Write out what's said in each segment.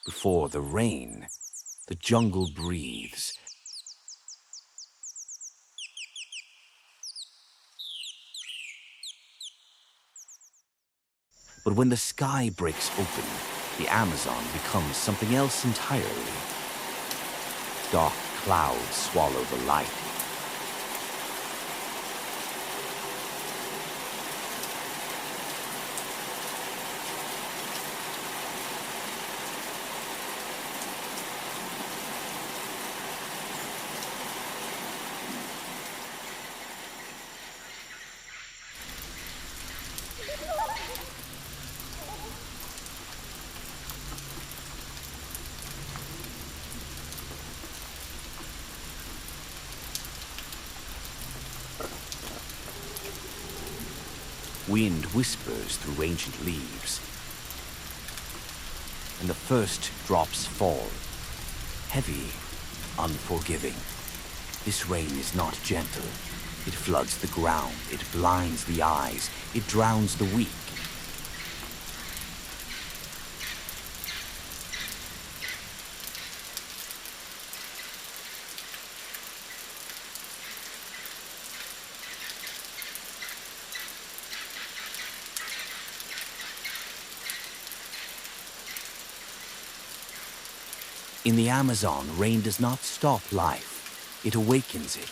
Before the rain, the jungle breathes. But when the sky breaks open, the Amazon becomes something else entirely. Dark clouds swallow the light. Wind whispers through ancient leaves, and the first drops fall, heavy, unforgiving. This rain is not gentle. It floods the ground, it blinds the eyes, it drowns the weak. In the Amazon, rain does not stop life. It awakens it.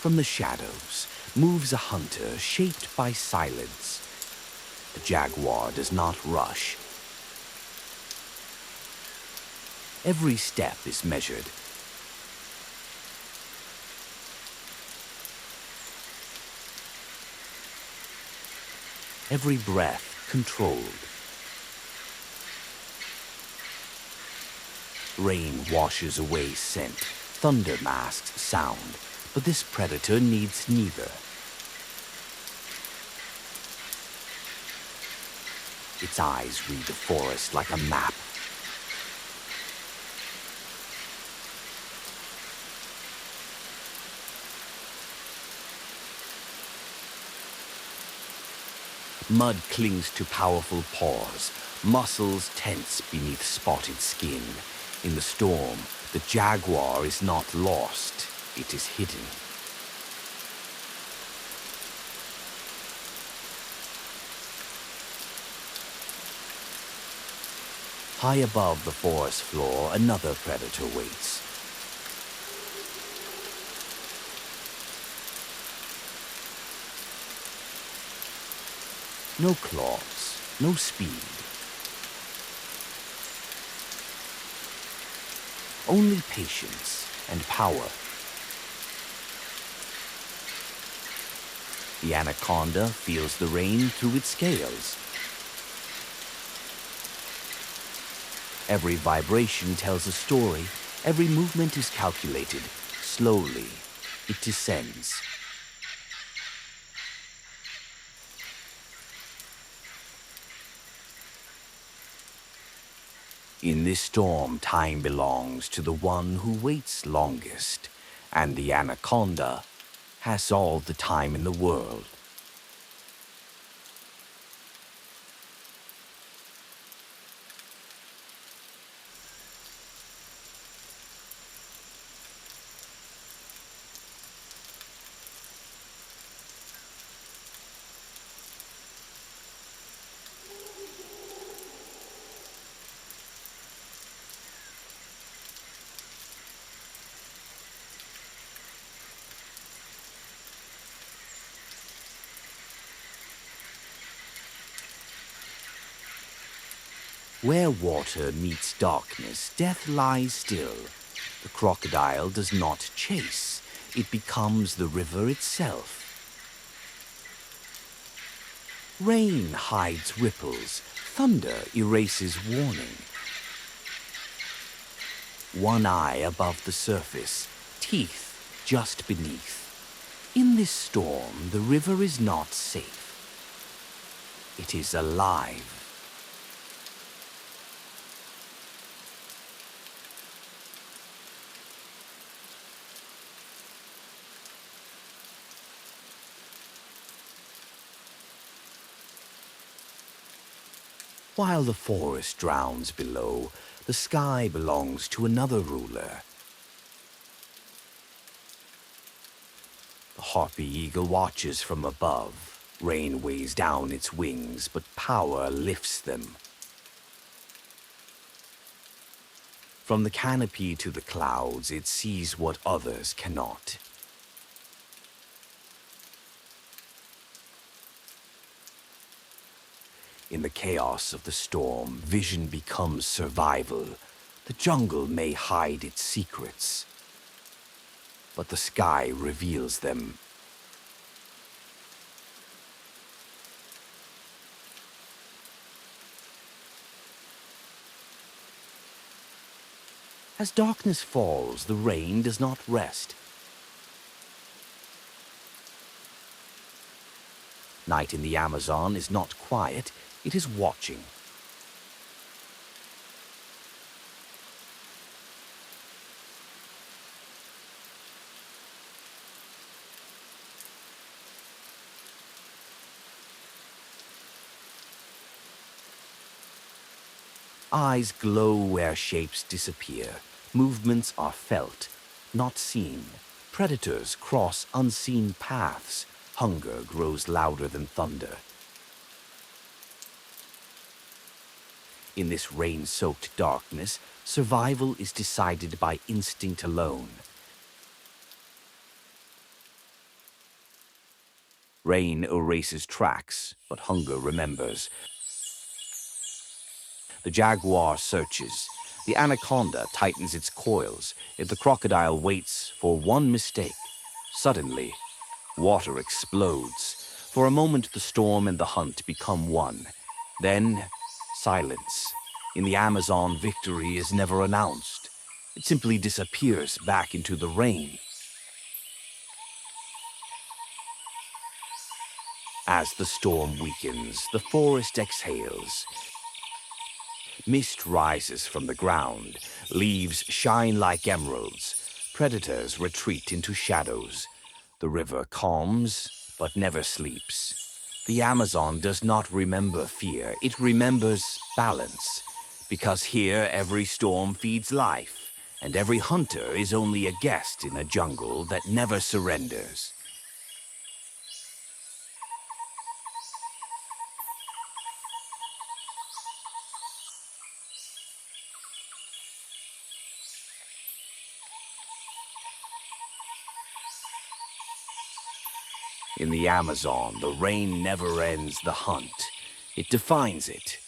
From the shadows moves a hunter shaped by silence. The jaguar does not rush. Every step is measured. Every breath controlled. Rain washes away scent, thunder masks sound, but this predator needs neither. Its eyes read the forest like a map. Mud clings to powerful paws, muscles tense beneath spotted skin. In the storm, the jaguar is not lost, it is hidden. High above the forest floor, another predator waits. No claws, no speed. Only patience and power. The anaconda feels the rain through its scales. Every vibration tells a story. Every movement is calculated. Slowly, it descends. In this storm, time belongs to the one who waits longest, and the anaconda has all the time in the world. Where water meets darkness, death lies still. The crocodile does not chase. It becomes the river itself. Rain hides ripples. Thunder erases warning. One eye above the surface, teeth just beneath. In this storm, the river is not safe. It is alive. While the forest drowns below, the sky belongs to another ruler. The harpy eagle watches from above. Rain weighs down its wings, but power lifts them. From the canopy to the clouds, it sees what others cannot. In the chaos of the storm, vision becomes survival. The jungle may hide its secrets, but the sky reveals them. As darkness falls, the rain does not rest. Night in the Amazon is not quiet, it is watching. Eyes glow where shapes disappear. Movements are felt, not seen. Predators cross unseen paths. Hunger grows louder than thunder. In this rain-soaked darkness, survival is decided by instinct alone. Rain erases tracks, but hunger remembers. The jaguar searches. The anaconda tightens its coils. If the crocodile waits for one mistake, suddenly, water explodes. For a moment, the storm and the hunt become one. Then, silence. In the Amazon, victory is never announced. It simply disappears back into the rain. As the storm weakens, the forest exhales. Mist rises from the ground. Leaves shine like emeralds. Predators retreat into shadows. The river calms, but never sleeps. The Amazon does not remember fear. It remembers balance. Because here every storm feeds life, and every hunter is only a guest in a jungle that never surrenders. In the Amazon, the rain never ends the hunt. It defines it.